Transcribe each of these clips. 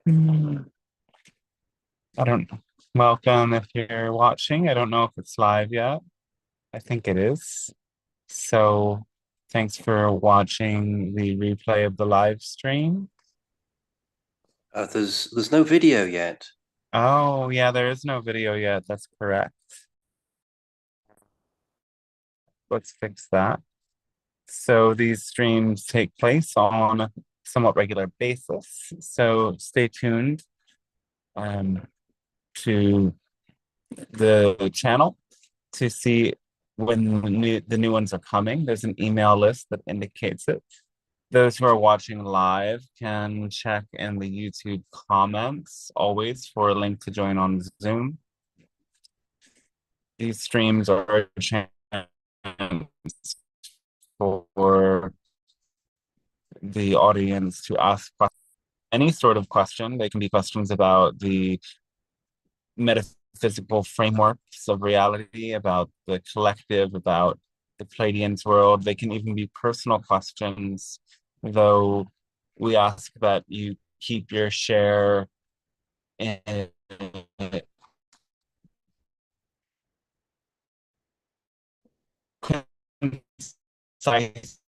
Hmm, I don't know. Welcome if you're watching. I don't know if it's live yet. I think it is. So thanks for watching the replay of the live stream. There's no video yet. Oh, yeah, there is no video yet. That's correct. Let's fix that. So these streams take place on a somewhat regular basis. So stay tuned um, to the channel to see when the new ones are coming. There's an email list that indicates it. Those who are watching live can check in the YouTube comments always for a link to join on Zoom. These streams are a chance for the audience to ask any sort of question. They can be questions about the metaphysical frameworks of reality, about the collective, about the Pleiadian's world. They can even be personal questions, though we ask that you keep your share in concise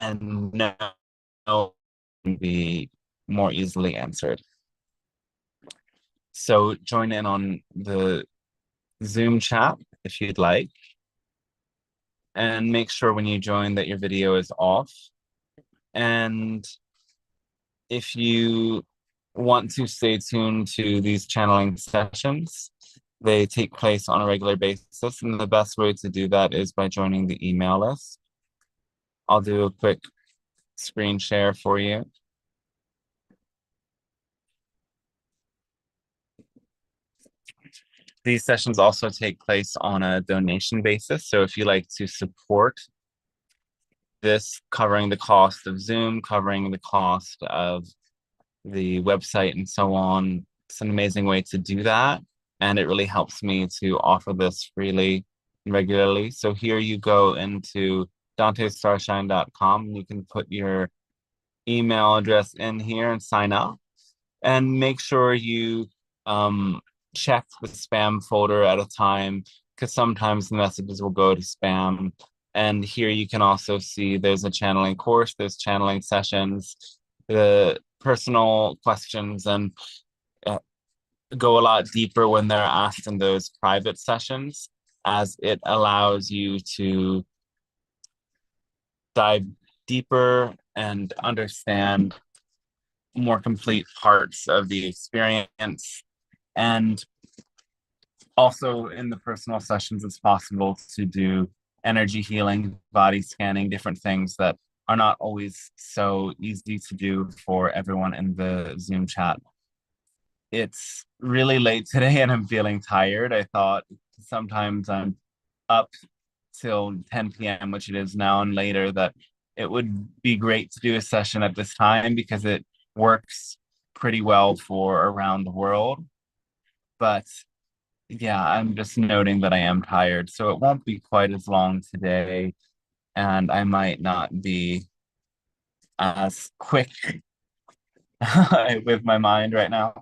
and now be more easily answered. So join in on the Zoom chat if you'd like, and make sure when you join that your video is off. And if you want to stay tuned to these channeling sessions, they take place on a regular basis, and the best way to do that is by joining the email list. I'll do a quick screen share for you. These sessions also take place on a donation basis. So if you like to support this, covering the cost of Zoom, covering the cost of the website and so on, it's an amazing way to do that. And it really helps me to offer this freely and regularly. So here you go into dantestarshine.com. You can put your email address in here and sign up. And make sure you check the spam folder at a time, because sometimes the messages will go to spam. And here you can also see there's a channeling course, there's channeling sessions, the personal questions, and uh, go a lot deeper when they're asked in those private sessions, as it allows you to dive deeper and understand more complete parts of the experience. And also in the personal sessions, it's possible to do energy healing, body scanning, different things that are not always so easy to do for everyone in the Zoom chat. It's really late today and I'm feeling tired. I thought sometimes I'm up till 10 p.m., which it is now and later, that it would be great to do a session at this time because it works pretty well for around the world. But yeah, I'm just noting that I am tired, so it won't be quite as long today, and I might not be as quick with my mind right now,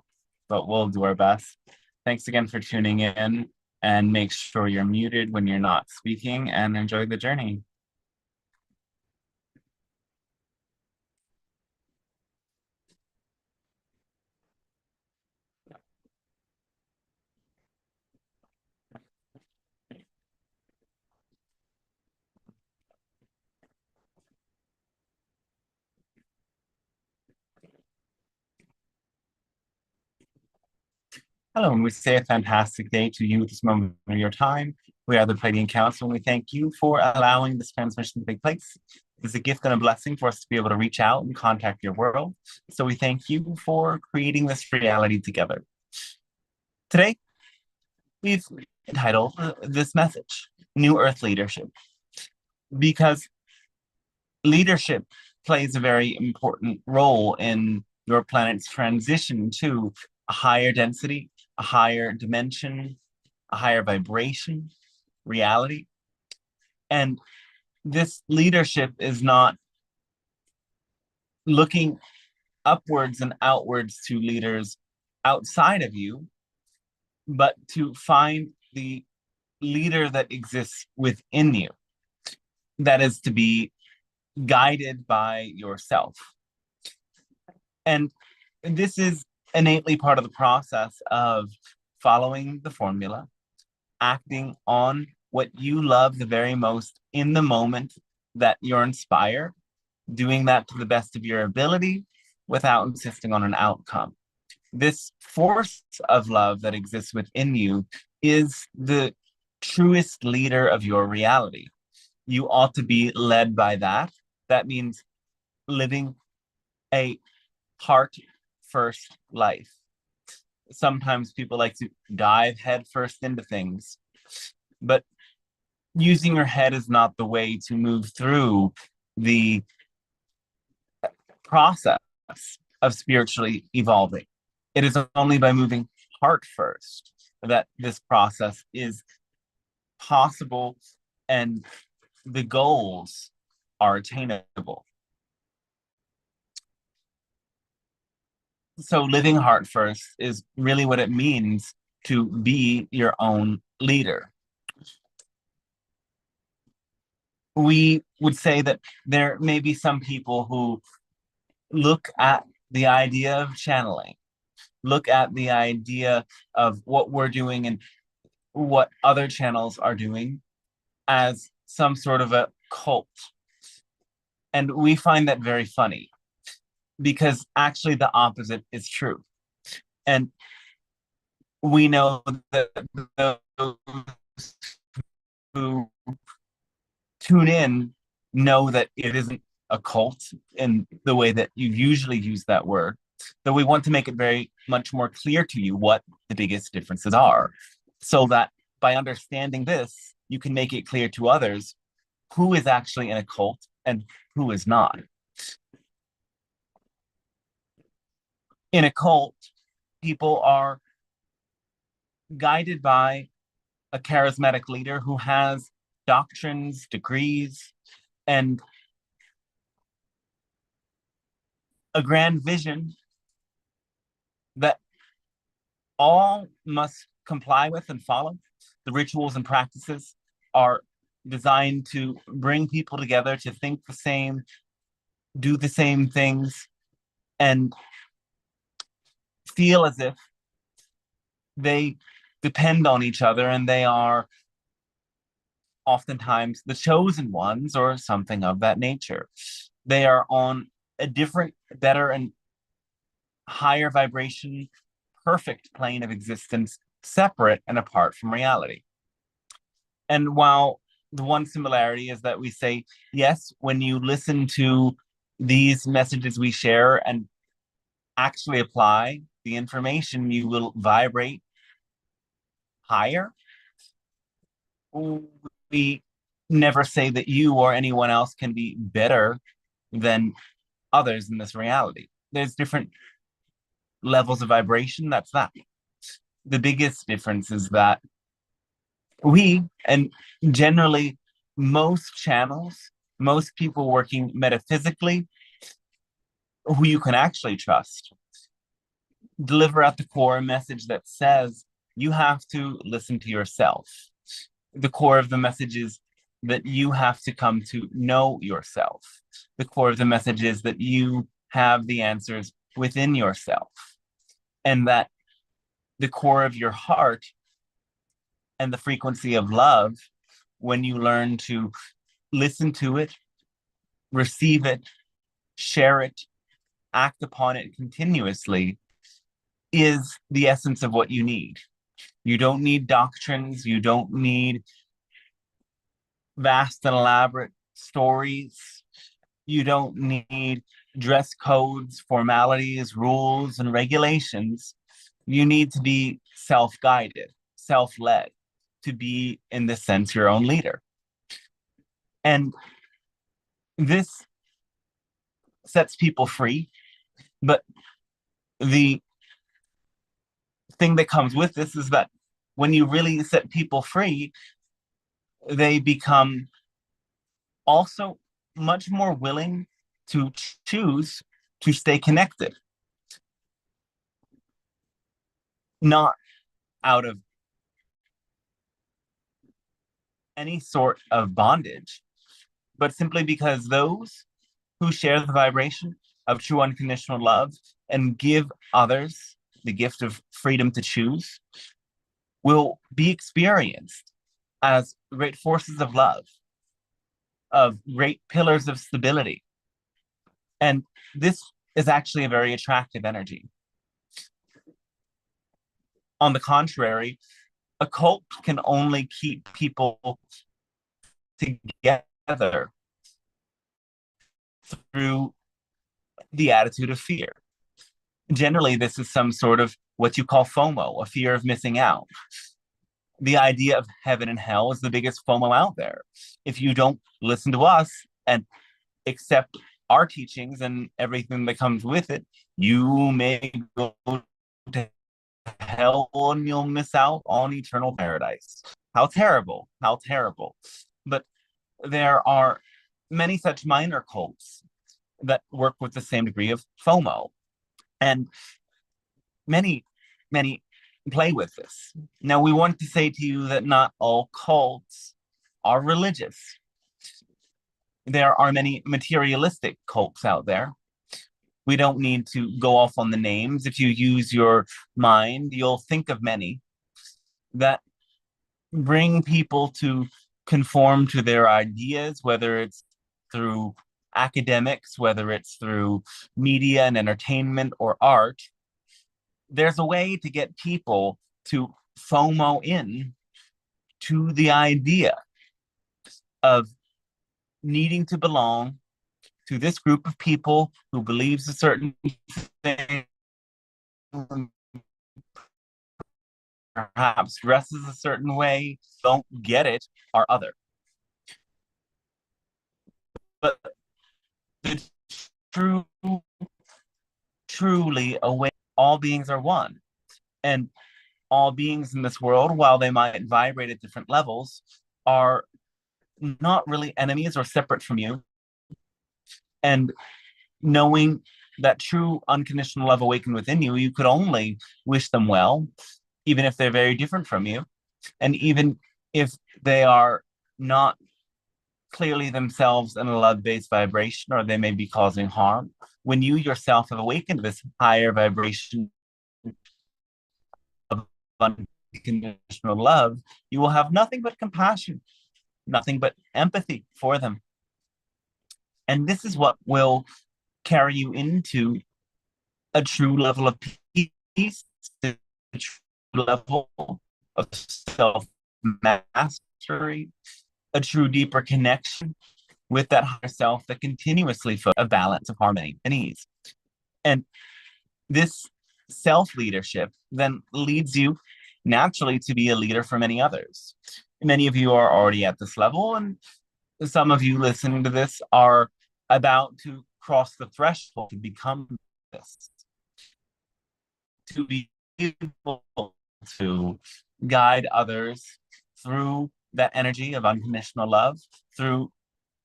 but we'll do our best. Thanks again for tuning in, and make sure you're muted when you're not speaking, and enjoy the journey. Hello, and we say a fantastic day to you at this moment of your time. We are the Pleiadian Council, and we thank you for allowing this transmission to take place. It's a gift and a blessing for us to be able to reach out and contact your world. So we thank you for creating this reality together. Today, we've entitled this message, New Earth Leadership, because leadership plays a very important role in your planet's transition to a higher density, a higher dimension, a higher vibration reality. And this leadership is not looking upwards and outwards to leaders outside of you, but to find the leader that exists within you, that is to be guided by yourself. And this is innately part of the process of following the formula, acting on what you love the very most in the moment that you're inspired, doing that to the best of your ability without insisting on an outcome. This force of love that exists within you is the truest leader of your reality. You ought to be led by that. That means living a heart first life. Sometimes people like to dive headfirst into things, but using your head is not the way to move through the process of spiritually evolving. It is only by moving heart first that this process is possible and the goals are attainable. So living heart first is really what it means to be your own leader. We would say that there may be some people who look at the idea of channeling, look at the idea of what we're doing and what other channels are doing as some sort of a cult. And we find that very funny because actually the opposite is true. And we know that those who tune in know that it isn't a cult in the way that you usually use that word. Though we want to make it very much more clear to you what the biggest differences are, so that by understanding this, you can make it clear to others who is actually in a cult and who is not. In a cult, people are guided by a charismatic leader who has doctrines, degrees, and a grand vision that all must comply with and follow. The rituals and practices are designed to bring people together to think the same, do the same things, and feel as if they depend on each other and they are oftentimes the chosen ones or something of that nature. They are on a different, better, and higher vibration, perfect plane of existence, separate and apart from reality. And while the one similarity is that we say, yes, when you listen to these messages we share and actually apply the information, you will vibrate higher. We never say that you or anyone else can be better than others in this reality. There's different levels of vibration. That's that. The biggest difference is that and generally most channels, most people working metaphysically, who you can actually trust, deliver at the core a message that says you have to listen to yourself. The core of the message is that you have to come to know yourself. The core of the message is that you have the answers within yourself, and that the core of your heart and the frequency of love, when you learn to listen to it, receive it, share it, act upon it continuously, is the essence of what you need. You don't need doctrines. You don't need vast and elaborate stories. You don't need dress codes, formalities, rules, and regulations. You need to be self-guided, self-led, to be, in this sense, your own leader. And this sets people free. But the thing that comes with this is that when you really set people free, they become also much more willing to choose to stay connected, not out of any sort of bondage, but simply because those who share the vibration of true unconditional love and give others the gift of freedom to choose will be experienced as great forces of love, of great pillars of stability. And this is actually a very attractive energy. On the contrary, a cult can only keep people together through the attitude of fear. Generally, this is some sort of what you call FOMO, a fear of missing out. The idea of heaven and hell is the biggest FOMO out there. If you don't listen to us and accept our teachings and everything that comes with it, you may go to hell and you'll miss out on eternal paradise. How terrible, how terrible. But there are many such minor cults that work with the same degree of FOMO. And many, many play with this. Now, we want to say to you that not all cults are religious. There are many materialistic cults out there. We don't need to go off on the names. If you use your mind, you'll think of many that bring people to conform to their ideas, whether it's through academics, whether it's through media and entertainment or art. There's a way to get people to FOMO in to the idea of needing to belong to this group of people who believes a certain thing, perhaps dresses a certain way, don't get it, are other. But the true, truly aware, all beings are one. And all beings in this world, while they might vibrate at different levels, are not really enemies or separate from you. And knowing that true unconditional love awakened within you, you could only wish them well, even if they're very different from you. And even if they are not clearly themselves in a love-based vibration, or they may be causing harm, when you yourself have awakened this higher vibration of unconditional love, you will have nothing but compassion, nothing but empathy for them. And this is what will carry you into a true level of peace, a true level of self-mastery, a true deeper connection with that higher self that continuously for a balance of harmony and ease. And this self-leadership then leads you naturally to be a leader for many others. Many of you are already at this level, and some of you listening to this are about to cross the threshold to become this, to be able to guide others through that energy of unconditional love, through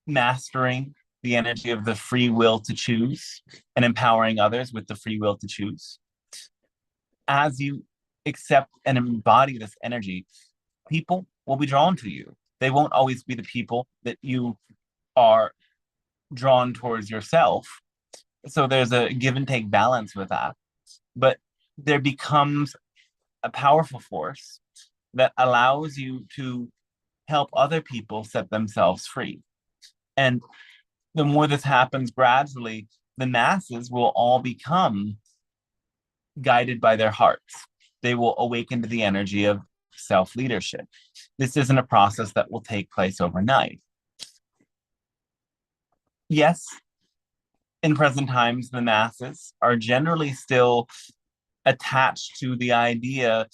mastering the energy of the free will to choose and empowering others with the free will to choose. As you accept and embody this energy, people will be drawn to you. They won't always be the people that you are drawn towards yourself. So there's a give and take balance with that. But there becomes a powerful force that allows you to help other people set themselves free. And the more this happens gradually, the masses will all become guided by their hearts. They will awaken to the energy of self-leadership. This isn't a process that will take place overnight. Yes, in present times, the masses are generally still attached to the idea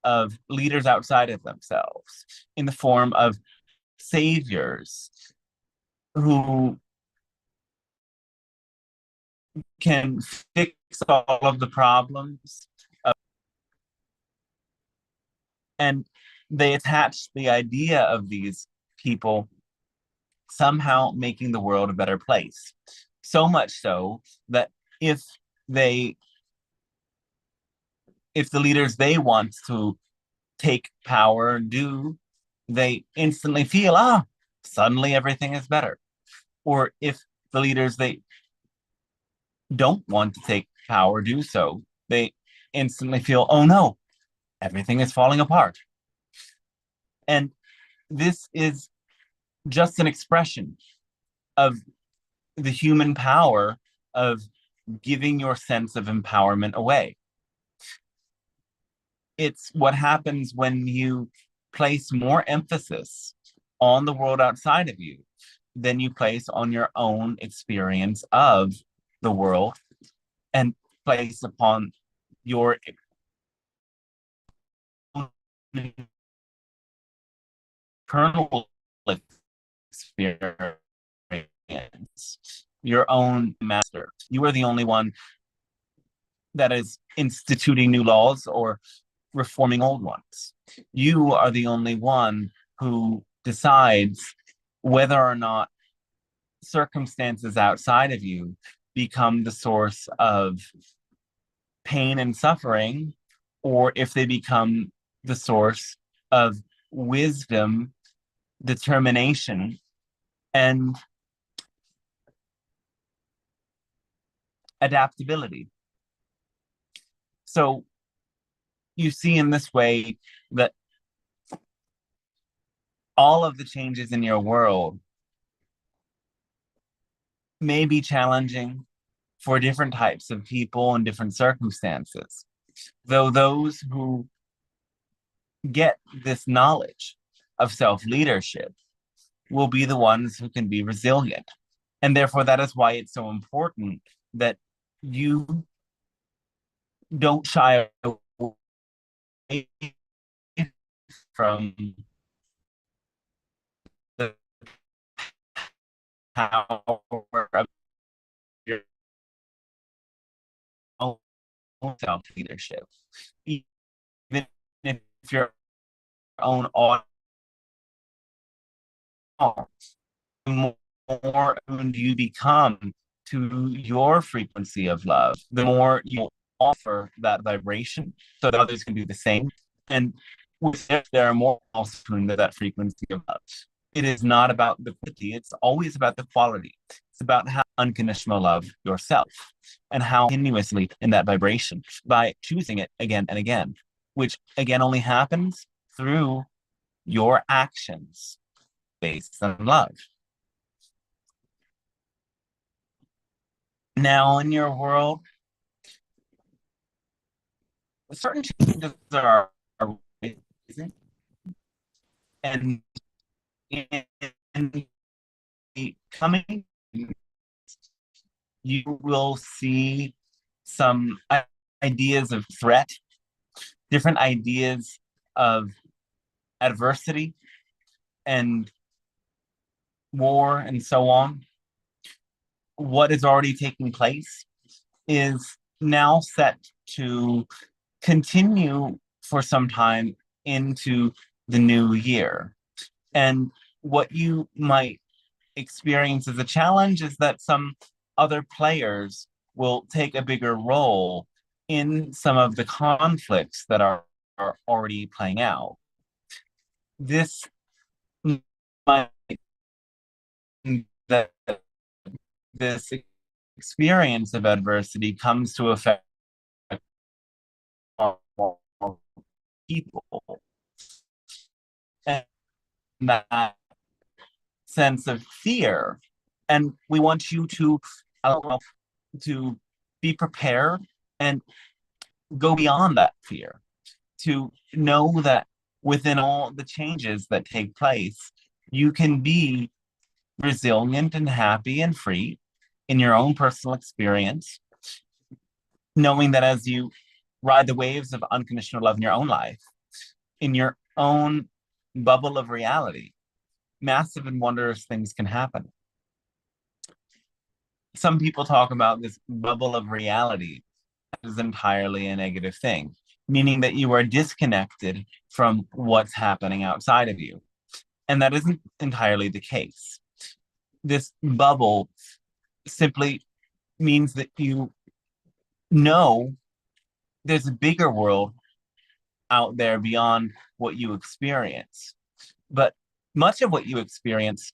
of leaders outside of themselves in the form of saviors who can fix all of the problems. And they attach the idea of these people somehow making the world a better place. So much so that if they if the leaders they want to take power do, they instantly feel, suddenly everything is better. Or if the leaders they don't want to take power do so, they instantly feel, oh no, everything is falling apart. And this is just an expression of the human power of giving your sense of empowerment away. It's what happens when you place more emphasis on the world outside of you than you place on your own experience of the world, and place upon your internal experience, your own master. You are the only one that is instituting new laws or reforming old ones. You are the only one who decides whether or not circumstances outside of you become the source of pain and suffering, or if they become the source of wisdom, determination, and adaptability. So you see in this way that all of the changes in your world may be challenging for different types of people and different circumstances, though those who get this knowledge of self-leadership will be the ones who can be resilient. And therefore, that is why it's so important that you don't shy away from the power of your own self-leadership. Even if your own audience, the more attuned you become to your frequency of love, the more you offer that vibration so that others can do the same. And with it, there are more also tuned to that frequency of love. It is not about the quantity, it's always about the quality. It's about how unconditional love yourself and how continuously in that vibration by choosing it again and again, which again only happens through your actions based on love. Now, in your world, certain changes are rising, and in the coming, you will see some ideas of threat, different ideas of adversity and war and so on. What is already taking place is now set to continue for some time into the new year. And what you might experience as a challenge is that some other players will take a bigger role in some of the conflicts that are already playing out. This might that this experience of adversity comes to affect people, and that sense of fear. And we want you to be prepared and go beyond that fear, to know that within all the changes that take place, you can be resilient and happy and free in your own personal experience, knowing that as you ride the waves of unconditional love in your own life, in your own bubble of reality, massive and wondrous things can happen. Some people talk about this bubble of reality as entirely a negative thing, meaning that you are disconnected from what's happening outside of you. And that isn't entirely the case. this bubble simply means that you know there's a bigger world out there beyond what you experience. But much of what you experience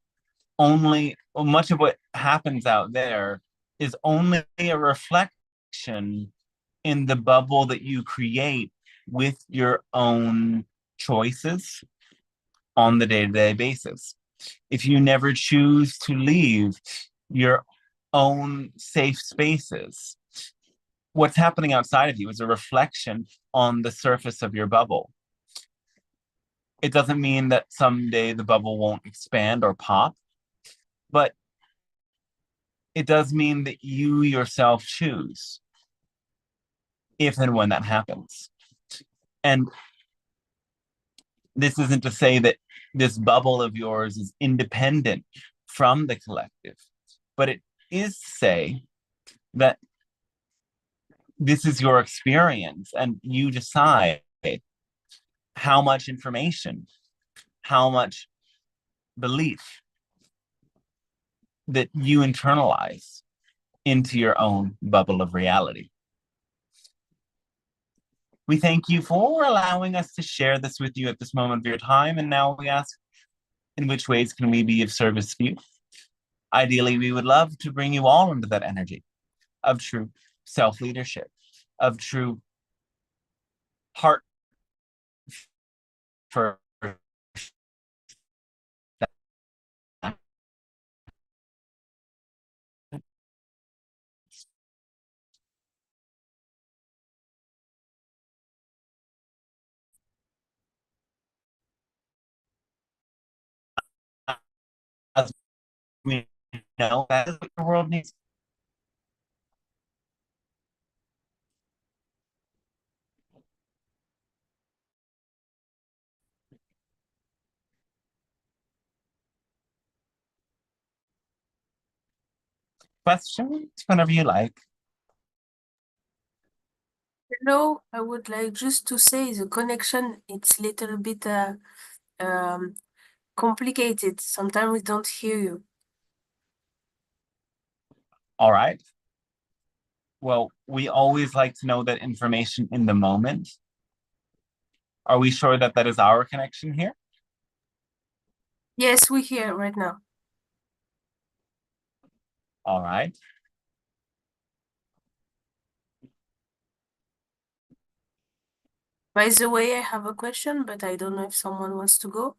much of what happens out there is only a reflection in the bubble that you create with your own choices on the day-to-day basis. If you never choose to leave your own safe spaces, what's happening outside of you is a reflection on the surface of your bubble. It doesn't mean that someday the bubble won't expand or pop, but it does mean that you yourself choose if and when that happens. And this isn't to say that this bubble of yours is independent from the collective, but it is to say that this is your experience and you decide how much information, how much belief that you internalize into your own bubble of reality. We thank you for allowing us to share this with you at this moment of your time. And now we ask, in which ways can we be of service to you? Ideally, we would love to bring you all into that energy of true self-leadership, of true heart for as we know that is what the world needs. Questions whenever you like. Hello, I would like just to say the connection, it's little bit um, complicated. Sometimes we don't hear you. All right. Well, we always like to know that information in the moment. Are we sure that that is our connection here? Yes, we hear right now. All right. By the way, I have a question, but I don't know if someone wants to go.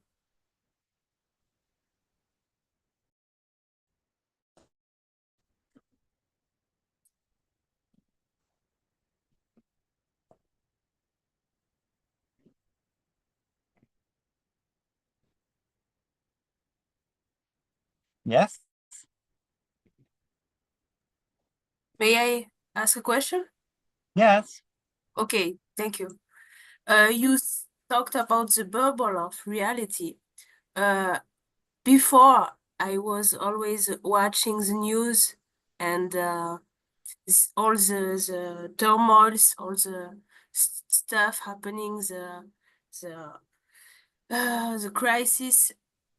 Yes. May I ask a question? Yes. Okay, thank you. You talked about the bubble of reality. Before, I was always watching the news and all the turmoils, all the stuff happening, the crisis,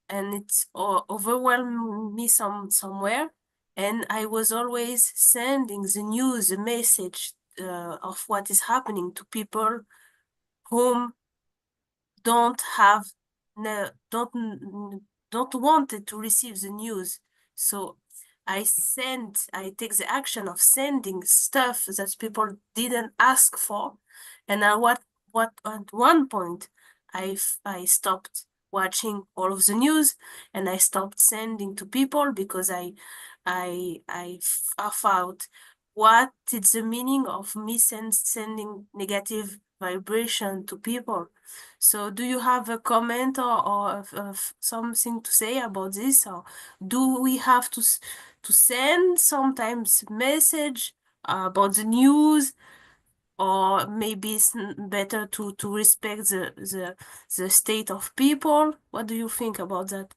and it's overwhelmed me somewhere. And I was always sending the news, the message of what is happening to people whom don't have no don't wanted to receive the news. So I take the action of sending stuff that people didn't ask for. And what at one point I stopped watching all of the news and I stopped sending to people because I found what is the meaning of me sending negative vibration to people. So do you have a comment or something to say about this? Or do we have to send sometimes message about the news? Or maybe it's better to respect the state of people? What do you think about that?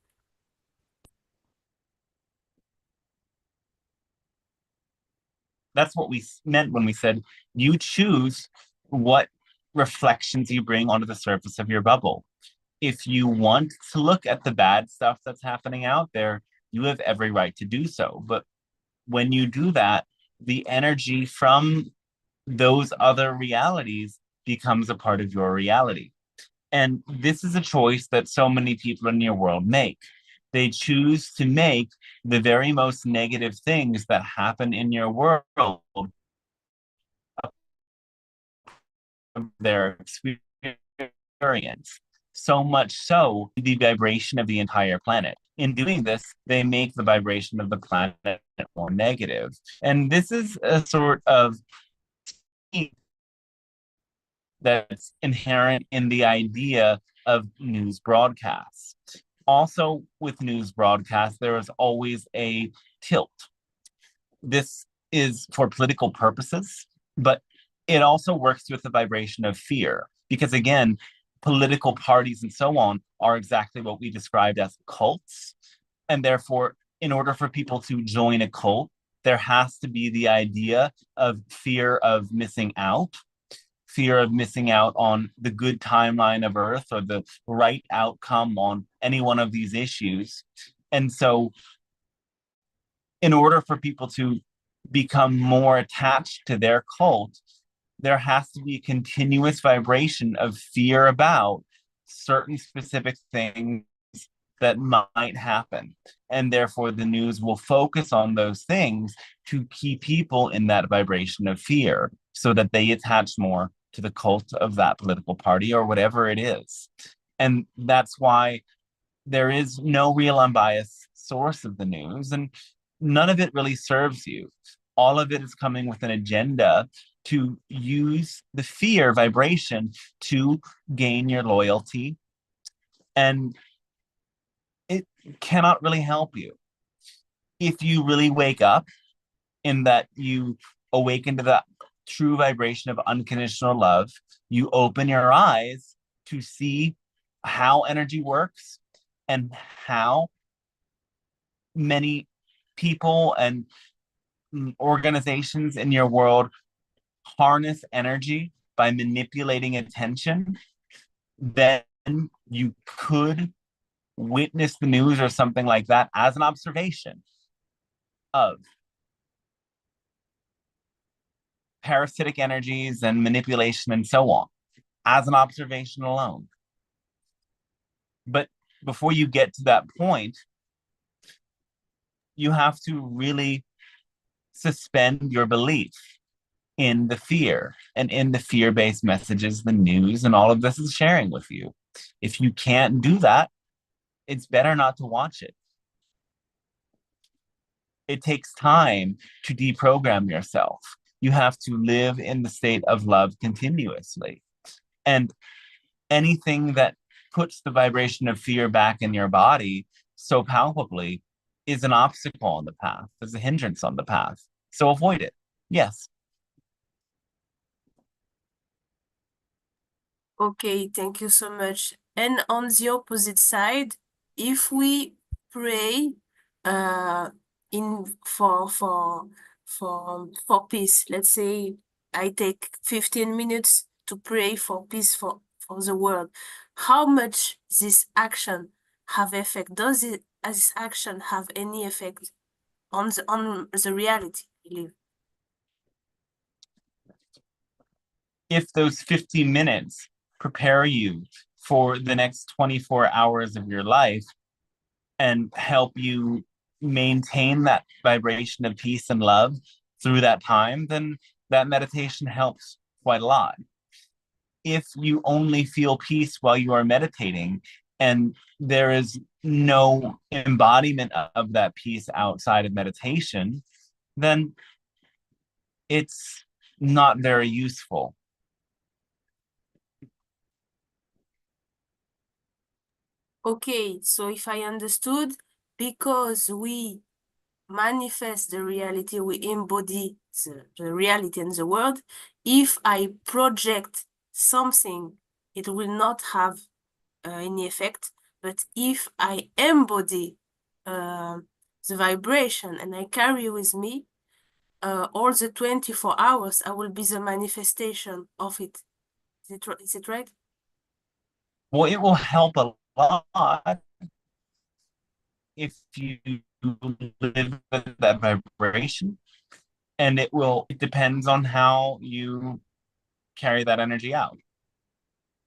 That's what we meant when we said you choose what reflections you bring onto the surface of your bubble. If you want to look at the bad stuff that's happening out there, then you can. If you want to look at the good stuff that's happening out there, then you can. If you want to look at the You have every right to do so. But when you do that, the energy from those other realities becomes a part of your reality. And this is a choice that so many people in your world make. They choose to make the very most negative things that happen in your world their experience. So much so, the vibration of the entire planet. In doing this, they make the vibration of the planet more negative. And this is a sort of that's inherent in the idea of news broadcasts. Also, with news broadcasts, there is always a tilt. This is for political purposes, but it also works with the vibration of fear. Because again, political parties and so on are exactly what we described as cults. And therefore, in order for people to join a cult, there has to be the idea of fear of missing out, fear of missing out on the good timeline of Earth or the right outcome on any one of these issues. And so, in order for people to become more attached to their cult, there has to be a continuous vibration of fear about certain specific things that might happen. And therefore, the news will focus on those things to keep people in that vibration of fear so that they attach more to the cult of that political party or whatever it is. And that's why there is no real unbiased source of the news, and none of it really serves you. All of it is coming with an agenda to use the fear vibration to gain your loyalty, and it cannot really help you. If you really wake up in that you awaken to that true vibration of unconditional love, you open your eyes to see how energy works and how many people and organizations in your world harness energy by manipulating attention, then you could witness the news or something like that as an observation of parasitic energies and manipulation and so on, as an observation alone. But before you get to that point, you have to really suspend your belief in the fear and in the fear-based messages the news and all of this is sharing with you. If you can't do that, it's better not to watch it. It takes time to deprogram yourself. You have to live in the state of love continuously. And anything that puts the vibration of fear back in your body so palpably is an obstacle on the path, is a hindrance on the path. So avoid it. Yes. Okay, thank you so much. And on the opposite side, if we pray in for peace, let's say I take 15 minutes to pray for peace for the world, how much this action have effect? Does this action have any effect on the reality we live? If those 50 minutes prepare you for the next 24 hours of your life and help you maintain that vibration of peace and love through that time, then that meditation helps quite a lot. If you only feel peace while you are meditating and there is no embodiment of that peace outside of meditation, then it's not very useful. Okay, so if I understood, because we manifest the reality, we embody the reality in the world. If I project something, it will not have any effect. But if I embody the vibration and I carry with me all the 24 hours, I will be the manifestation of it. Is it right? Well, it will help a lot if you live with that vibration, and it depends on how you carry that energy out.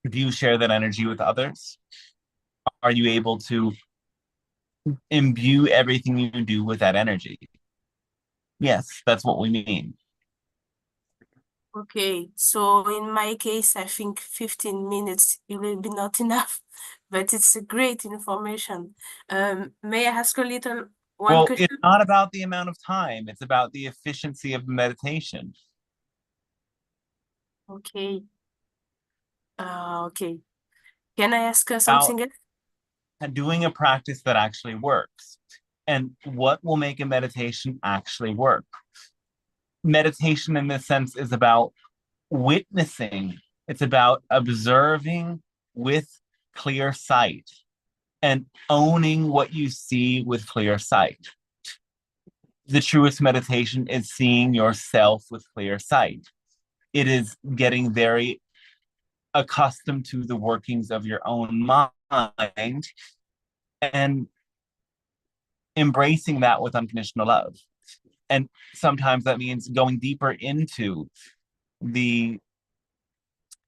Do you share that energy with others? Are you able to imbue everything you do with that energy? Yes, that's what we mean. Okay, so in my case, I think 15 minutes it will be not enough, but it's a great information. May I ask a little one Well, it's question? not about the amount of time, it's about the efficiency of meditation. Okay. Okay. Can I ask About something else? doing a practice that actually works. And what will make a meditation actually work? Meditation, in this sense, is about witnessing, it's about observing with clear sight and owning what you see with clear sight. The truest meditation is seeing yourself with clear sight. It is getting very accustomed to the workings of your own mind and embracing that with unconditional love. And sometimes that means going deeper into the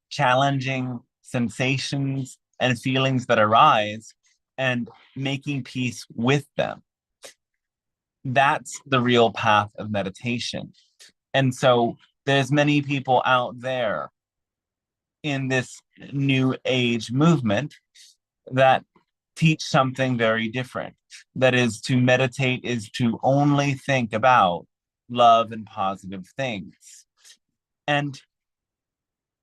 challenging sensations and feelings that arise and making peace with them. That's the real path of meditation. And so there's many people out there in this new age movement that teach something very different. That is, to meditate is to only think about love and positive things. And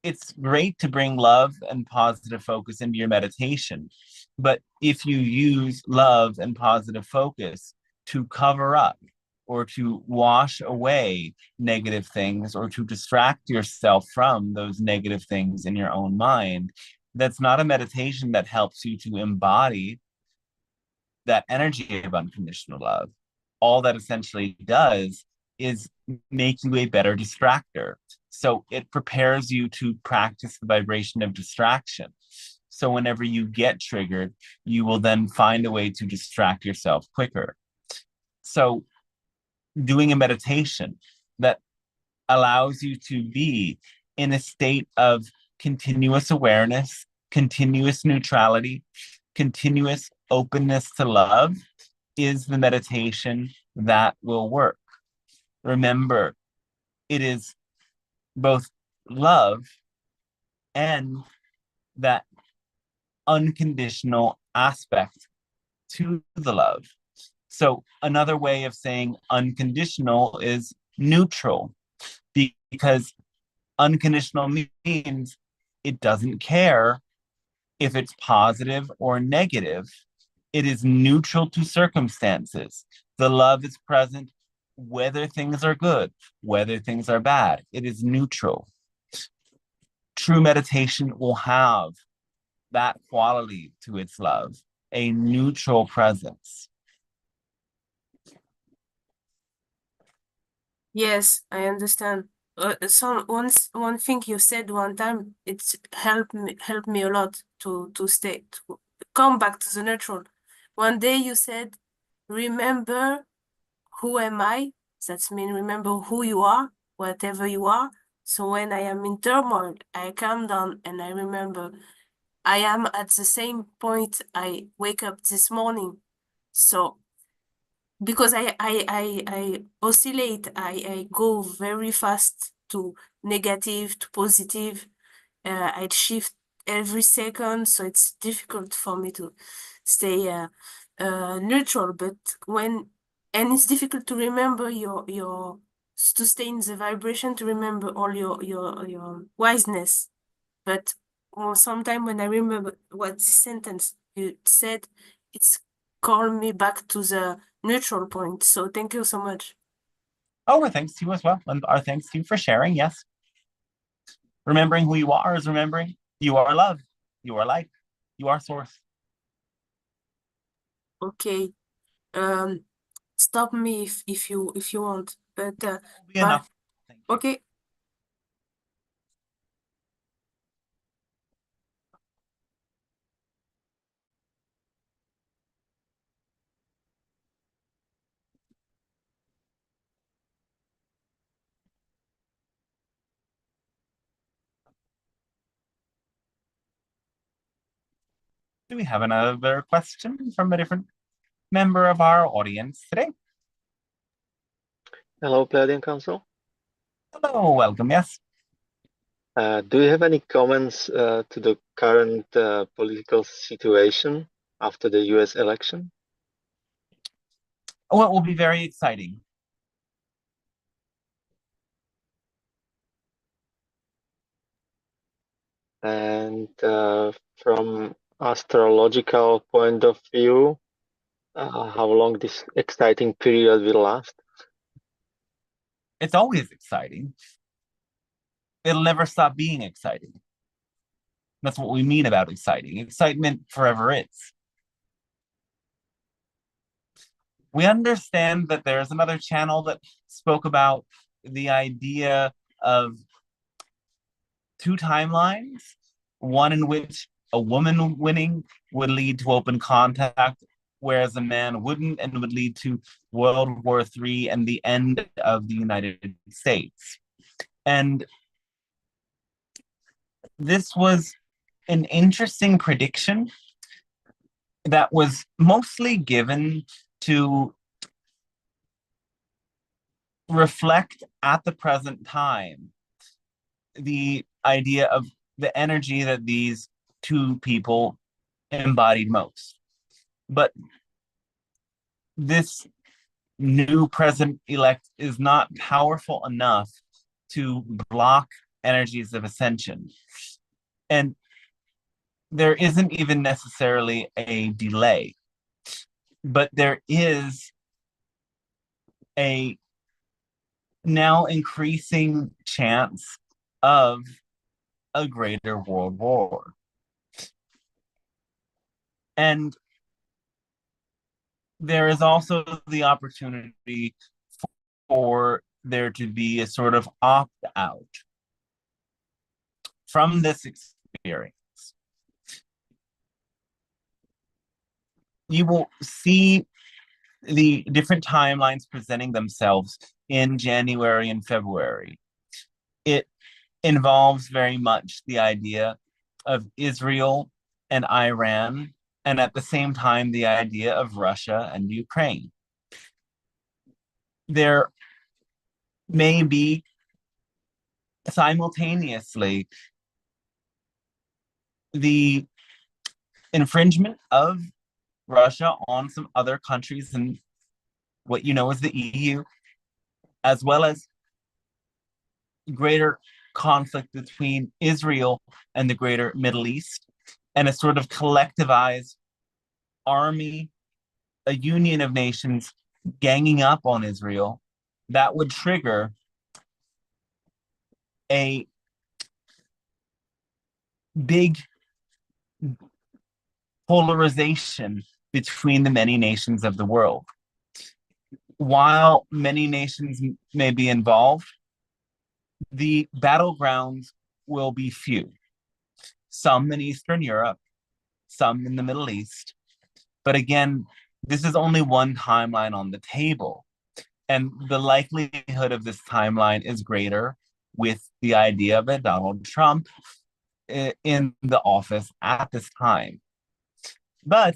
it's great to bring love and positive focus into your meditation. But if you use love and positive focus to cover up or to wash away negative things or to distract yourself from those negative things in your own mind, that's not a meditation that helps you to embody that energy of unconditional love. All that essentially does is make you a better distractor. So it prepares you to practice the vibration of distraction. So whenever you get triggered, you will then find a way to distract yourself quicker. So doing a meditation that allows you to be in a state of continuous awareness, continuous neutrality, continuous openness to love is the meditation that will work. Remember, it is both love and that unconditional aspect to the love. So, another way of saying unconditional is neutral, because unconditional means it doesn't care if it's positive or negative. It is neutral to circumstances. The love is present whether things are good, whether things are bad. It is neutral. True meditation will have that quality to its love, a neutral presence. Yes, I understand. One thing you said one time, it's helped me a lot to stay to come back to the neutral. One day you said, "Remember who am I?" That means remember who you are, whatever you are. So when I am in turmoil, I calm down and I remember I am at the same point I wake up this morning. So because I oscillate, I go very fast to negative to positive. I shift every second, so it's difficult for me to stay neutral. But when and it's difficult to remember your to stay in the vibration, to remember all your wiseness. But sometime when I remember what this sentence you said, it's called me back to the neutral point. So thank you so much. Oh, our thanks to you as well. And our thanks to you for sharing. Yes. Remembering who you are is remembering you are love, you are light, you are source. Okay. Um, stop me if you want. But Will be bye. enough. Thank you. Okay. Do we have another question from a different member of our audience today? Hello, Pleiadian Council. Hello, welcome, yes. Do you have any comments to the current political situation after the US election? Well, it will be very exciting. And from astrological point of view, how long this exciting period will last? It's always exciting. It'll never stop being exciting. That's what we mean about exciting. Excitement forever is. We understand that there's another channel that spoke about the idea of two timelines, one in which a woman winning would lead to open contact, whereas a man wouldn't, and would lead to World War III and the end of the United States. And this was an interesting prediction that was mostly given to reflect at the present time the idea of the energy that these two people embodied most. But this new president elect is not powerful enough to block energies of ascension. And there isn't even necessarily a delay, but there is a now increasing chance of a greater world war. And there is also the opportunity for there to be a sort of opt out from this experience. You will see the different timelines presenting themselves in January and February. It involves very much the idea of Israel and Iran, and at the same time, the idea of Russia and Ukraine. There may be simultaneously the infringement of Russia on some other countries in what you know as the EU, as well as greater conflict between Israel and the greater Middle East, and a sort of collectivized army, a union of nations ganging up on Israel that would trigger a big polarization between the many nations of the world. While many nations may be involved, the battlegrounds will be few. Some in Eastern Europe, some in the Middle East. But again, this is only one timeline on the table. And the likelihood of this timeline is greater with the idea of a Donald Trump in the office at this time. But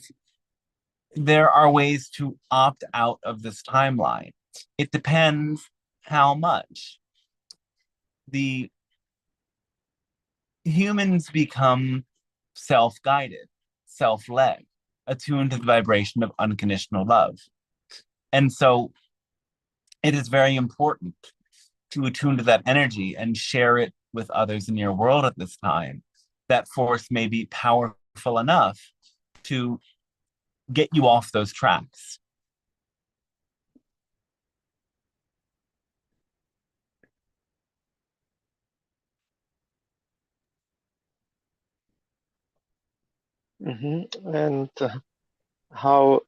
there are ways to opt out of this timeline. It depends how much the humans become self-guided, self-led, attuned to the vibration of unconditional love. And so it is very important to attune to that energy and share it with others in your world at this time. That force may be powerful enough to get you off those tracks. Mm-hmm. And how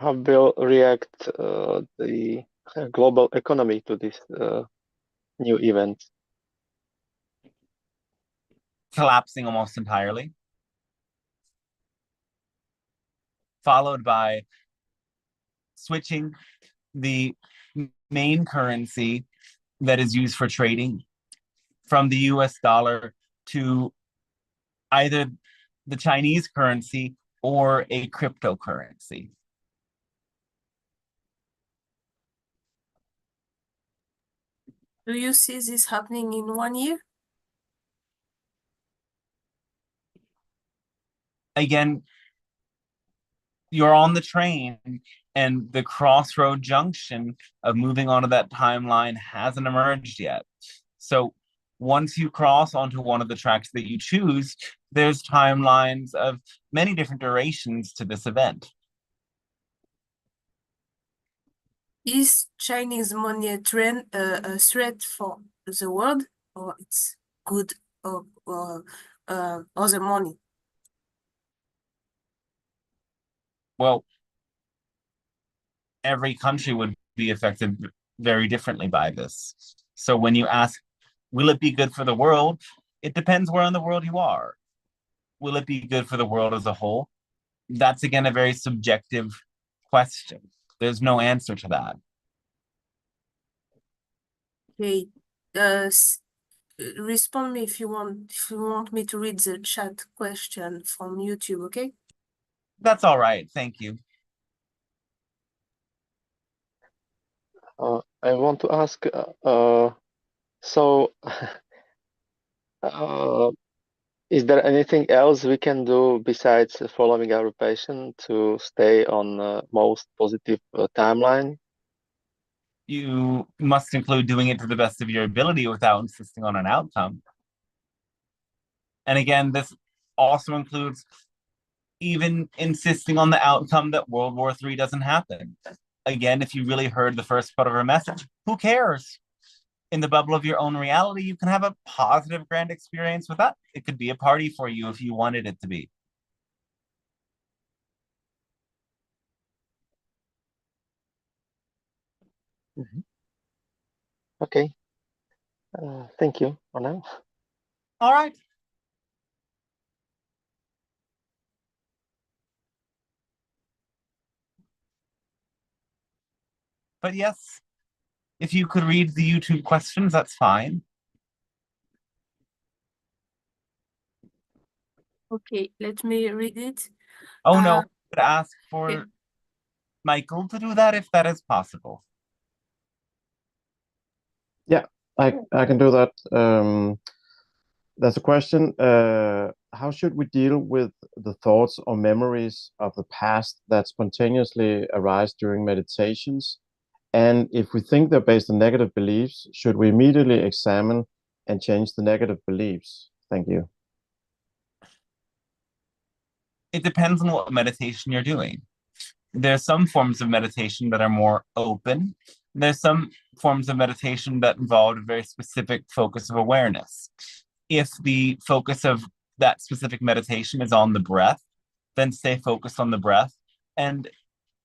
will react the global economy to this new event? Collapsing almost entirely, followed by switching the main currency that is used for trading from the US dollar to either the Chinese currency or a cryptocurrency. Do you see this happening in 1 year? Again, you're on the train and the crossroad junction of moving onto that timeline hasn't emerged yet. So once you cross onto one of the tracks that you choose, there's timelines of many different durations to this event. Is Chinese money a threat for the world, or it's good or other money? Well, every country would be affected very differently by this. So when you ask, will it be good for the world? It depends where in the world you are. Will it be good for the world as a whole? That's again a very subjective question. There's no answer to that. Okay. Respond me if you want me to read the chat question from YouTube, okay? That's all right. Thank you. I want to ask, so is there anything else we can do besides following our patient to stay on most positive timeline? You must include doing it to the best of your ability without insisting on an outcome. And again, this also includes even insisting on the outcome that World War III doesn't happen. Again, if you really heard the first part of her message, who cares? In the bubble of your own reality, you can have a positive grand experience with that. It could be a party for you if you wanted it to be. Mm-hmm. Okay. Thank you for now. All right. But yes, if you could read the YouTube questions, that's fine. Okay, let me read it. Oh no, I would ask for okay. Michael to do that if that is possible. Yeah, I can do that. There's a question. How should we deal with the thoughts or memories of the past that spontaneously arise during meditations? And if we think they're based on negative beliefs, should we immediately examine and change the negative beliefs? Thank you. It depends on what meditation you're doing. There's some forms of meditation that are more open. There's some forms of meditation that involve a very specific focus of awareness. If the focus of that specific meditation is on the breath, then stay focused on the breath and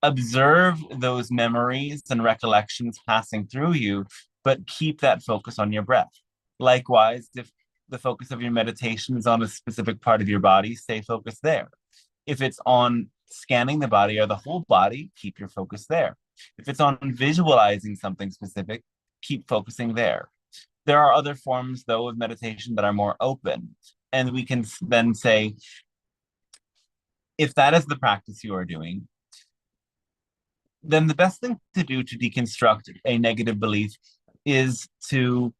observe those memories and recollections passing through you, but keep that focus on your breath. Likewise, if the focus of your meditation is on a specific part of your body, stay focused there. If it's on scanning the body or the whole body, keep your focus there. If it's on visualizing something specific, keep focusing there. There are other forms, though, of meditation that are more open. And we can then say, if that is the practice you are doing, then the best thing to do to deconstruct a negative belief is to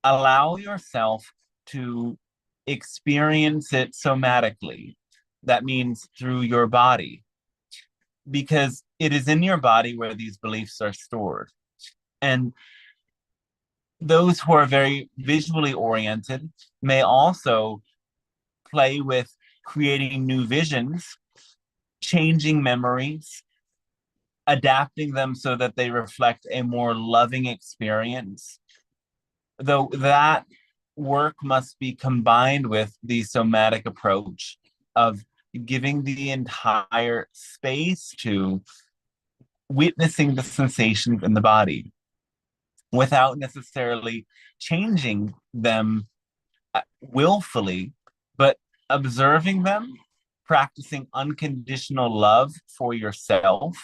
allow yourself to experience it somatically. That means through your body, because it is in your body where these beliefs are stored. And those who are very visually oriented may also play with creating new visions, changing memories, adapting them so that they reflect a more loving experience. Though that work must be combined with the somatic approach of giving the entire space to witnessing the sensations in the body without necessarily changing them willfully, but observing them, practicing unconditional love for yourself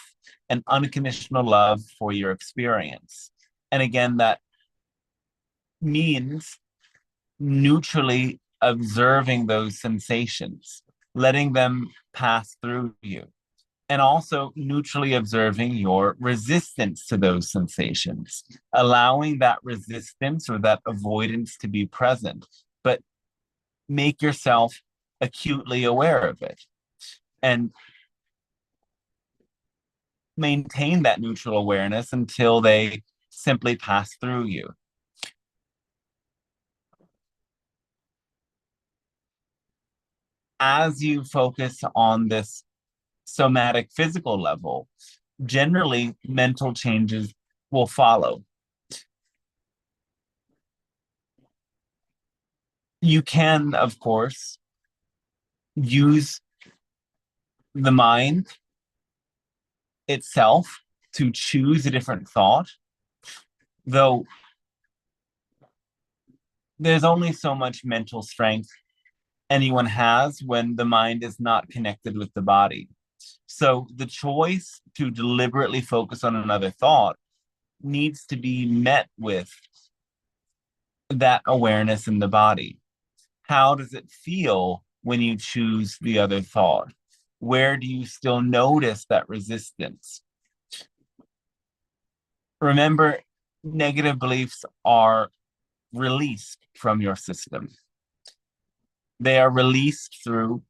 and unconditional love for your experience. And again, that means neutrally observing those sensations, letting them pass through you, and also neutrally observing your resistance to those sensations, allowing that resistance or that avoidance to be present, but make yourself acutely aware of it and maintain that neutral awareness until they simply pass through you. As you focus on this somatic physical level, generally mental changes will follow. You can, of course, use the mind itself to choose a different thought, though there's only so much mental strength anyone has when the mind is not connected with the body. So the choice to deliberately focus on another thought needs to be met with that awareness in the body. How does it feel when you choose the other thought? Where do you still notice that resistance? Remember, negative beliefs are released from your system. They are released through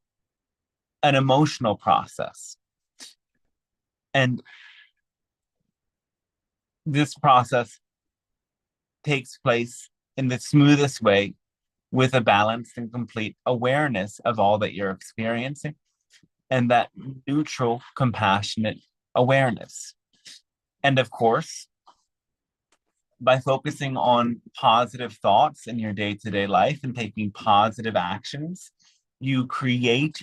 an emotional process. And this process takes place in the smoothest way with a balanced and complete awareness of all that you're experiencing and that neutral, compassionate awareness. And of course, by focusing on positive thoughts in your day-to-day life and taking positive actions, you create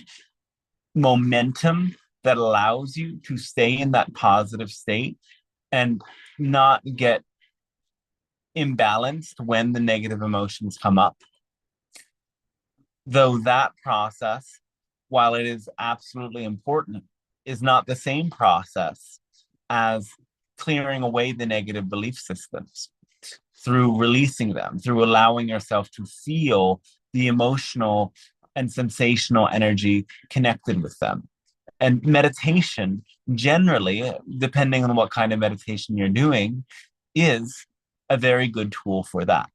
momentum that allows you to stay in that positive state and not get imbalanced when the negative emotions come up. Though that process, while it is absolutely important, is not the same process as clearing away the negative belief systems through releasing them, through allowing yourself to feel the emotional and sensational energy connected with them. And meditation, generally, depending on what kind of meditation you're doing, is a very good tool for that.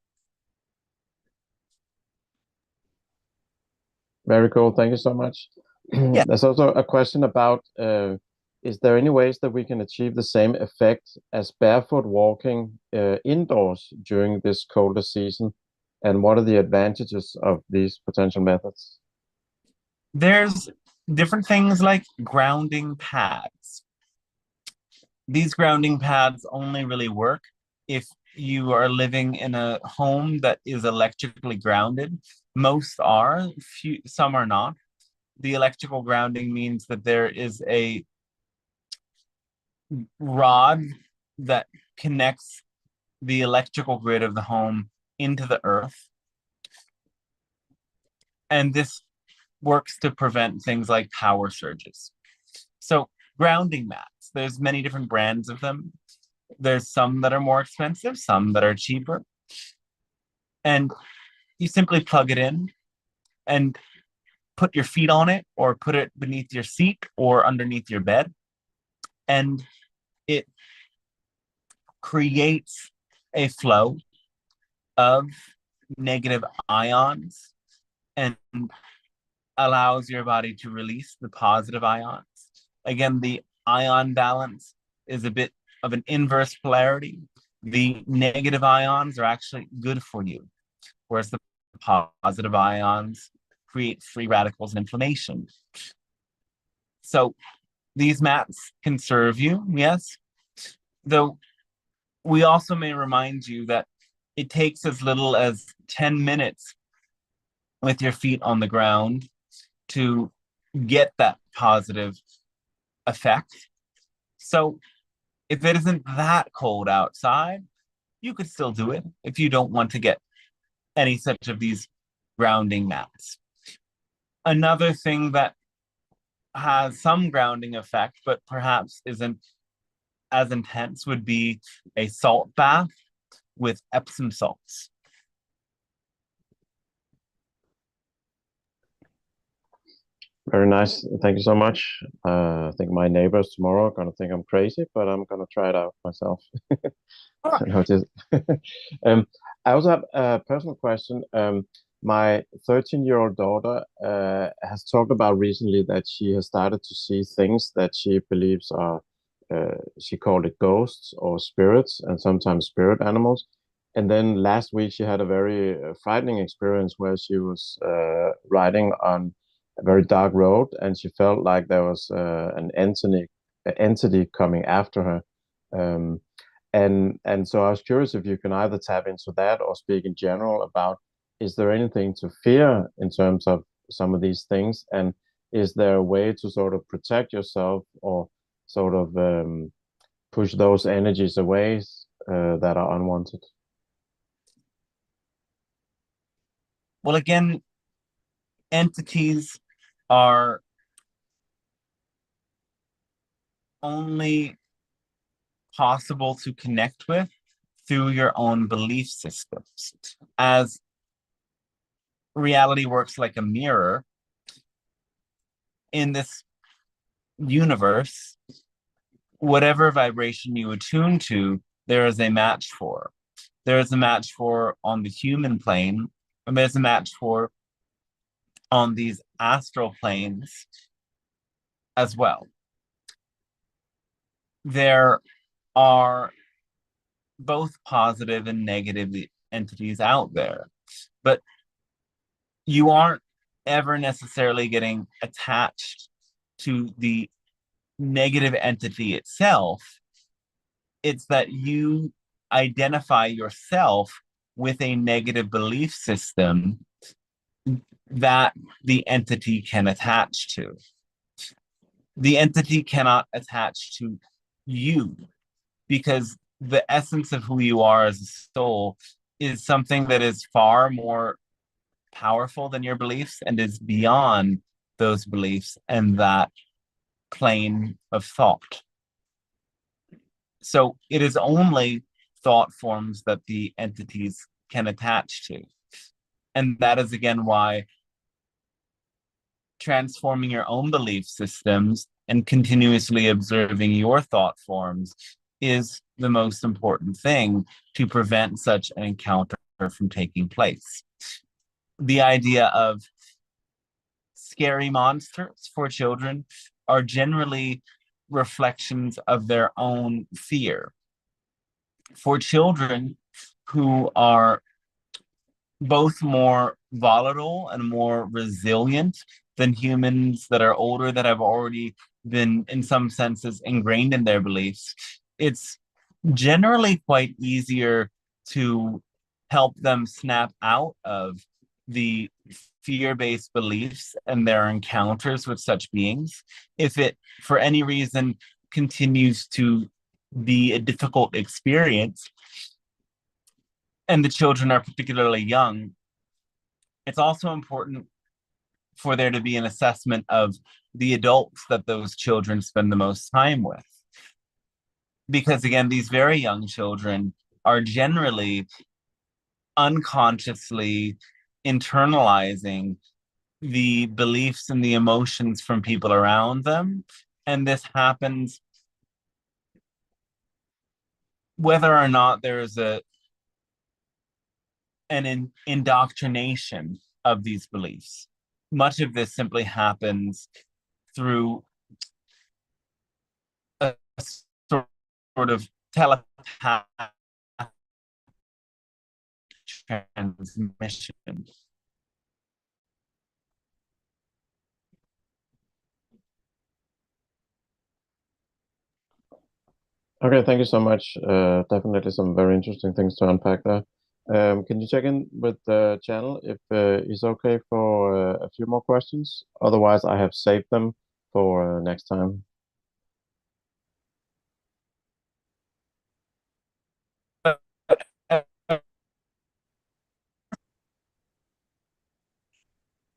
Very cool. Thank you so much. Yeah. There's also a question about, is there any ways that we can achieve the same effect as barefoot walking indoors during this colder season? And what are the advantages of these potential methods? There's different things like grounding pads. These grounding pads only really work if you are living in a home that is electrically grounded. Most are, some are not. The electrical grounding means that there is a rod that connects the electrical grid of the home into the earth. And this works to prevent things like power surges. So grounding mats, there's many different brands of them. There's some that are more expensive, some that are cheaper. And you simply plug it in and put your feet on it or put it beneath your seat or underneath your bed. And it creates a flow of negative ions and allows your body to release the positive ions. Again, the ion balance is a bit of an inverse polarity. The negative ions are actually good for you, whereas the positive ions create free radicals and inflammation. So these mats can serve you, yes, though we also may remind you that it takes as little as 10 minutes with your feet on the ground to get that positive effect. So if it isn't that cold outside, you could still do it if you don't want to get any such of these grounding mats. Another thing that has some grounding effect, but perhaps isn't as intense, would be a salt bath with Epsom salts. Very nice. Thank you so much. I think my neighbors tomorrow are gonna think I'm crazy, but I'm gonna try it out myself. No, just I also have a personal question. My 13-year-old daughter has talked about recently that she has started to see things that she believes are, she called it ghosts or spirits, and sometimes spirit animals. And then last week she had a very frightening experience where she was riding on a very dark road, and she felt like there was an entity coming after her. Um, and so I was curious if you can either tap into that or speak in general about, is there anything to fear in terms of some of these things? And is there a way to sort of protect yourself or sort of push those energies away that are unwanted? Well, again, entities are only possible to connect with through your own belief systems. As reality works like a mirror, in this universe, whatever vibration you attune to, there is a match for. There is a match for on the human plane, and there's a match for on these astral planes as well. There are both positive and negative entities out there, but you aren't ever necessarily getting attached to the negative entity itself. It's that you identify yourself with a negative belief system that the entity can attach to. The entity cannot attach to you because the essence of who you are as a soul is something that is far more powerful than your beliefs and is beyond those beliefs and that plane of thought. So it is only thought forms that the entities can attach to. And that is again why transforming your own belief systems and continuously observing your thought forms is the most important thing to prevent such an encounter from taking place. The idea of scary monsters for children are generally reflections of their own fear. For children who are both more volatile and more resilient than humans that are older, that have already been, in some senses, ingrained in their beliefs, it's generally quite easier to help them snap out of the fear-based beliefs and their encounters with such beings. If it, for any reason, continues to be a difficult experience, and the children are particularly young, it's also important for there to be an assessment of the adults that those children spend the most time with. Because again, these very young children are generally unconsciously internalizing the beliefs and the emotions from people around them. And this happens whether or not there's an indoctrination of these beliefs. Much of this simply happens through a sort of telepathic transmission. Okay, thank you so much. Definitely some very interesting things to unpack there. Can you check in with the channel if it's okay for a few more questions? Otherwise, I have saved them for next time.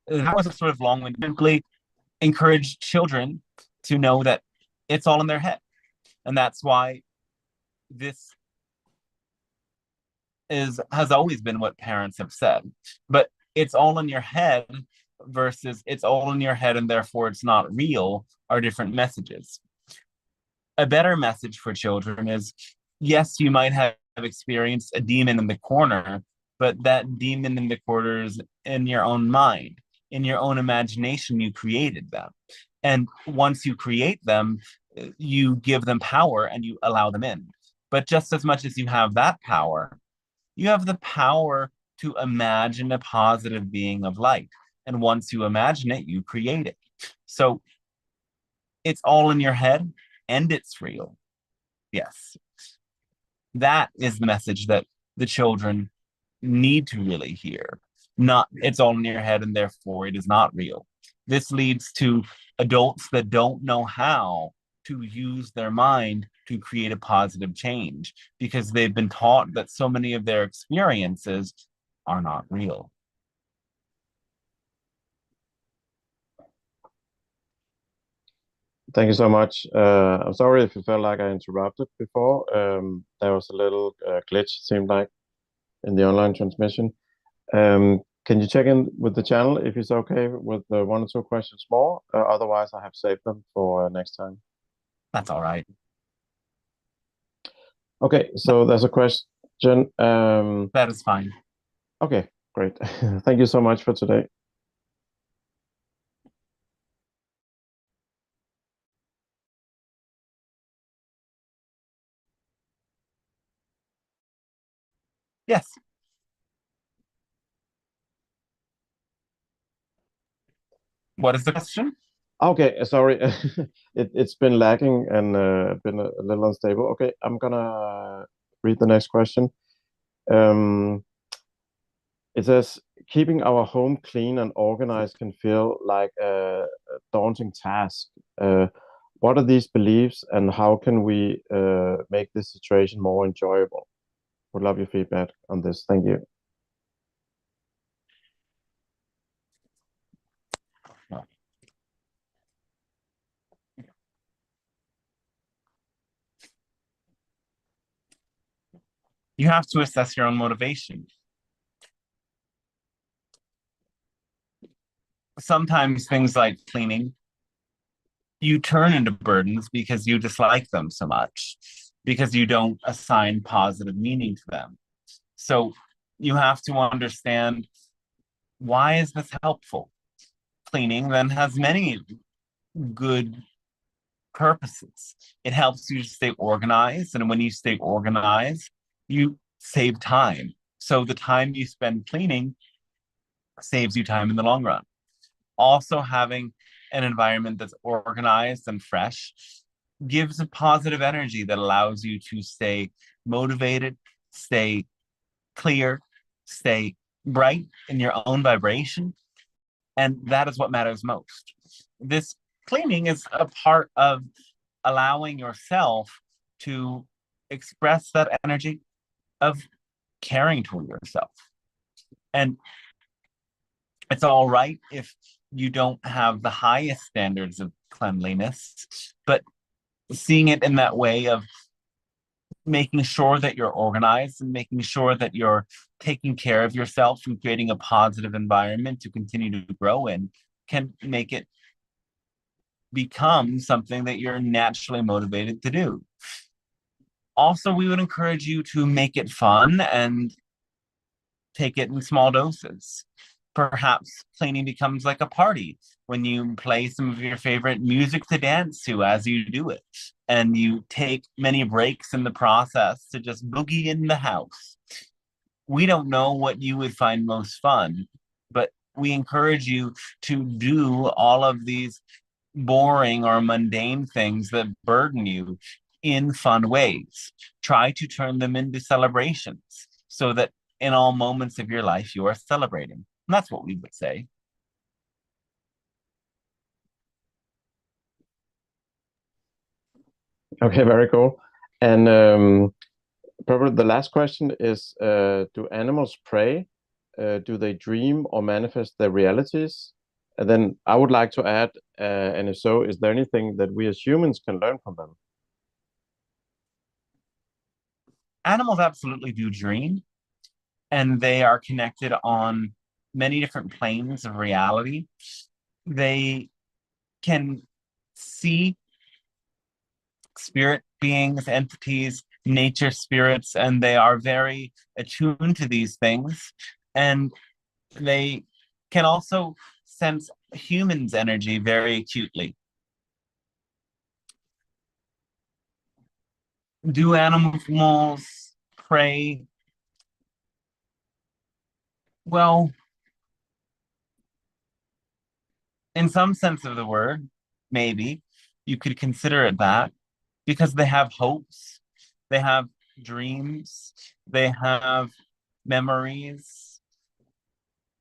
That was a sort of long-winded. Simply encourage children to know that it's all in their head, and that's why this has always been what parents have said. But it's all in your head versus it's all in your head and therefore it's not real are different messages. A better message for children is, yes, you might have experienced a demon in the corner, but that demon in the corner is in your own mind. In your own imagination, you created them. And once you create them, you give them power and you allow them in. But just as much as you have that power, you have the power to imagine a positive being of light. And once you imagine it, you create it. So it's all in your head and it's real. Yes. That is the message that the children need to really hear. Not it's all in your head and therefore it is not real. This leads to adults that don't know how to use their mind to create a positive change because they've been taught that so many of their experiences are not real. Thank you so much. I'm sorry if you felt like I interrupted before. There was a little glitch, it seemed like, in the online transmission. Can you check in with the channel if it's okay with one or two questions more? Otherwise, I have saved them for next time. That's all right. Okay, so there's a question. That is fine. Okay, great. Thank you so much for today. Yes. What is the question? Okay, sorry. It's been lagging and been a little unstable. Okay, I'm gonna read the next question. It says, keeping our home clean and organized can feel like a daunting task. What are these beliefs and how can we make this situation more enjoyable? Would love your feedback on this. Thank you. You have to assess your own motivation. Sometimes things like cleaning, you turn into burdens because you dislike them so much, because you don't assign positive meaning to them. So you have to understand, why is this helpful? Cleaning then has many good purposes. It helps you to stay organized, and when you stay organized, you save time. So the time you spend cleaning saves you time in the long run. Also, having an environment that's organized and fresh gives a positive energy that allows you to stay motivated, stay clear, stay bright in your own vibration. And that is what matters most. This cleaning is a part of allowing yourself to express that energy of caring toward yourself. And it's all right if you don't have the highest standards of cleanliness, but seeing it in that way of making sure that you're organized and making sure that you're taking care of yourself and creating a positive environment to continue to grow in can make it become something that you're naturally motivated to do. Also, we would encourage you to make it fun and take it in small doses. Perhaps cleaning becomes like a party when you play some of your favorite music to dance to as you do it, and you take many breaks in the process to just boogie in the house. We don't know what you would find most fun, but we encourage you to do all of these boring or mundane things that burden you in fun ways. Try to turn them into celebrations so that in all moments of your life you are celebrating. And that's what we would say. Okay, very cool. And probably the last question is, do animals pray? Do they dream or manifest their realities? And then I would like to add, and if so, is there anything that we as humans can learn from them? Animals absolutely do dream, and they are connected on many different planes of reality. They can see spirit beings, entities, nature spirits, and they are very attuned to these things. And they can also sense humans' energy very acutely. Do animals pray? Well, in some sense of the word, maybe you could consider it that, because they have hopes, they have dreams, they have memories,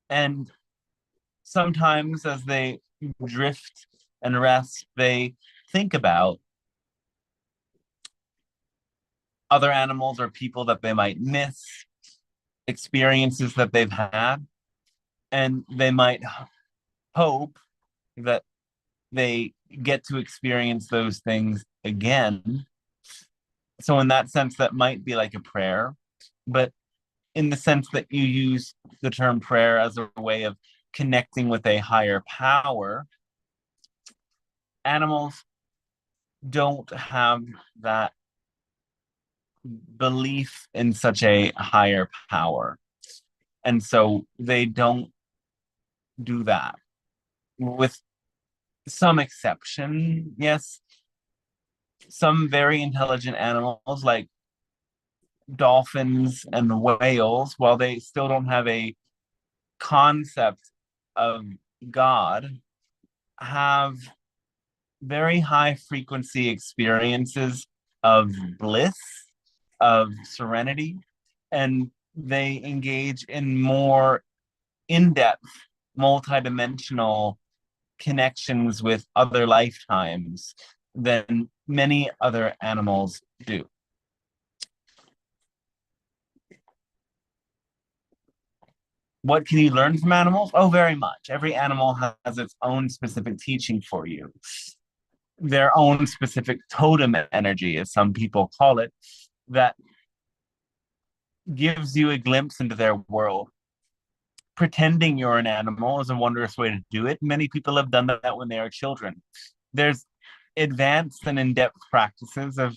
and sometimes as they drift and rest, they think about other animals or people that they might miss, experiences that they've had, and they might hope that they get to experience those things again. So in that sense, that might be like a prayer, but in the sense that you use the term prayer as a way of connecting with a higher power, animals don't have that belief in such a higher power. And so they don't do that. With some exception, yes, some very intelligent animals like dolphins and whales, while they still don't have a concept of God, have very high frequency experiences of bliss, of serenity, and they engage in more in-depth, multidimensional connections with other lifetimes than many other animals do. What can you learn from animals? Oh, very much. Every animal has its own specific teaching for you, their own specific totem energy, as some people call it, that gives you a glimpse into their world. Pretending you're an animal is a wondrous way to do it. Many people have done that when they are children. There's advanced and in-depth practices of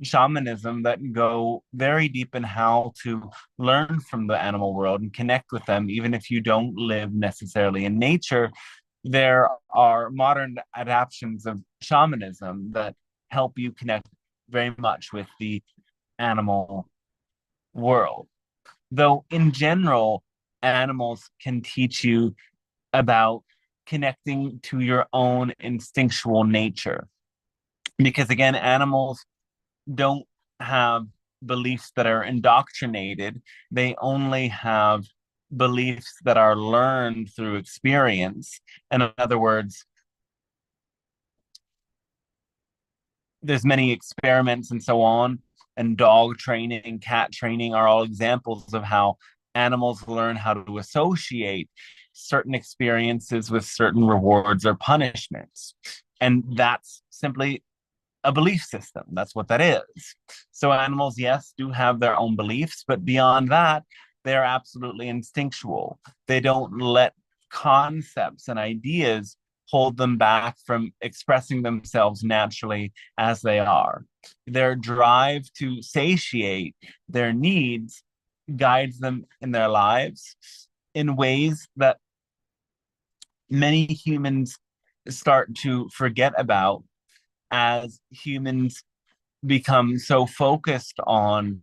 shamanism that go very deep in how to learn from the animal world and connect with them, even if you don't live necessarily in nature. There are modern adaptations of shamanism that help you connect very much with the animal world. Though in general, animals can teach you about connecting to your own instinctual nature. Because again, animals don't have beliefs that are indoctrinated, they only have beliefs that are learned through experience. In other words, there's many experiments and so on, and dog training, cat training are all examples of how animals learn how to associate certain experiences with certain rewards or punishments. And that's simply a belief system. That's what that is. So animals, yes, do have their own beliefs, but beyond that, they're absolutely instinctual. They don't let concepts and ideas hold them back from expressing themselves naturally as they are. Their drive to satiate their needs guides them in their lives in ways that many humans start to forget about as humans become so focused on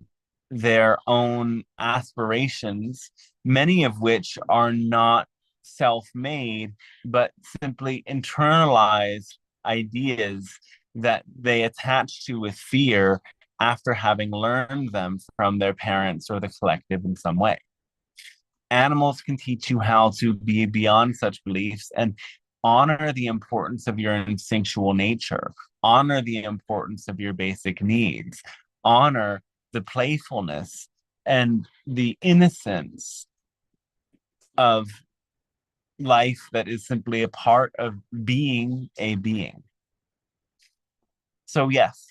their own aspirations, many of which are not self-made, but simply internalized ideas that they attach to with fear after having learned them from their parents or the collective in some way. Animals can teach you how to be beyond such beliefs and honor the importance of your instinctual nature, honor the importance of your basic needs, honor the playfulness and the innocence of life that is simply a part of being a being. So yes,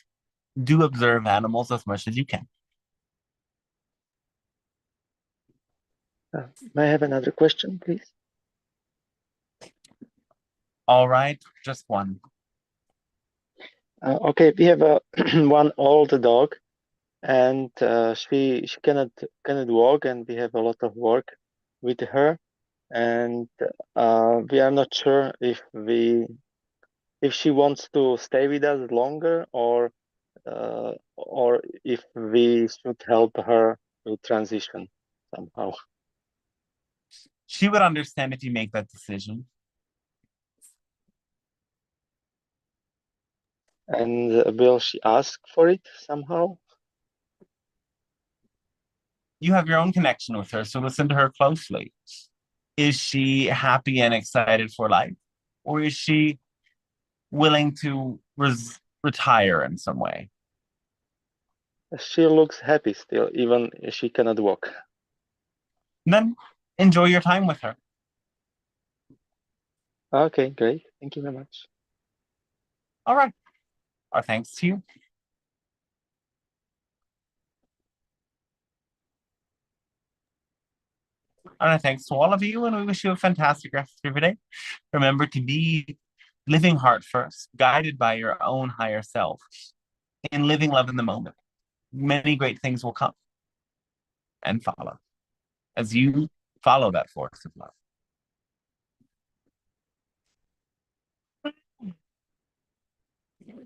do observe animals as much as you can. May I have another question, please? All right, just one. Okay, we have a one old dog, and she cannot walk, and we have a lot of work with her, and we are not sure if she wants to stay with us longer, or if we should help her to transition somehow. She would understand if you make that decision. And will she ask for it somehow? You have your own connection with her, so listen to her closely. Is she happy and excited for life? Or is she willing to retire in some way? She looks happy still, even if she cannot walk. And then enjoy your time with her. Okay, great. Thank you very much. All right. Our thanks to you. And our thanks to all of you, and we wish you a fantastic rest of your day. Remember to be living heart first, guided by your own higher self, and living love in the moment. Many great things will come and follow as you follow that force of love.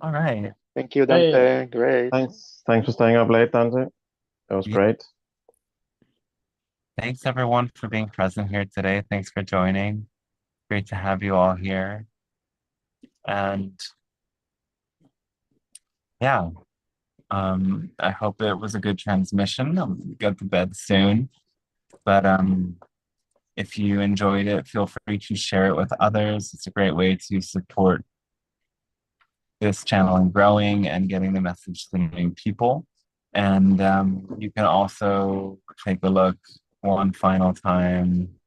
All right. Thank you, Dante. Hey. Great. Thanks for staying up late, Dante. That was Yeah. great. Thanks everyone for being present here today. Thanks for joining. Great to have you all here. And yeah, I hope it was a good transmission. I'll go to bed soon. But if you enjoyed it, feel free to share it with others. It's a great way to support this channel and growing and getting the message to many people. And you can also take a look one final time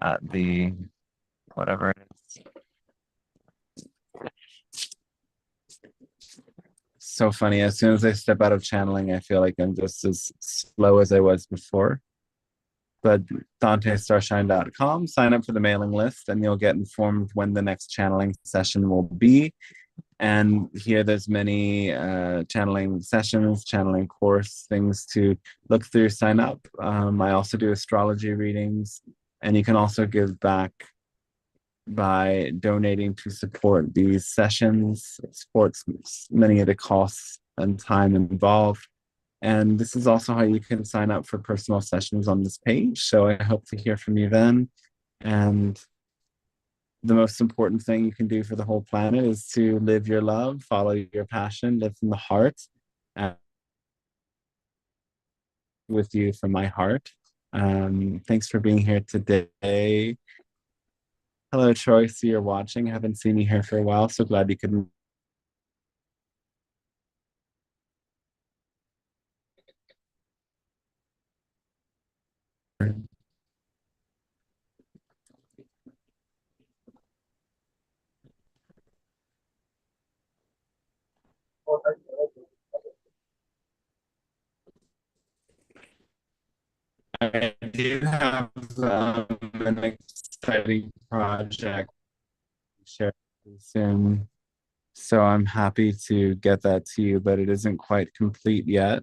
at the whatever it is. So funny. As soon as I step out of channeling, I feel like I'm just as slow as I was before. But DanteStarshine.com, sign up for the mailing list, and you'll get informed when the next channeling session will be. And here there's many channeling sessions, channeling course, things to look through, sign up. I also do astrology readings, and you can also give back by donating to support these sessions. It supports many of the costs and time involved. And this is also how you can sign up for personal sessions on this page. So I hope to hear from you then. And the most important thing you can do for the whole planet is to live your love, follow your passion, live from the heart. With you from my heart. Thanks for being here today. Hello, Troy. See you're watching. Haven't seen you here for a while, so glad you could. I do have an exciting project to share soon, so I'm happy to get that to you, but it isn't quite complete yet.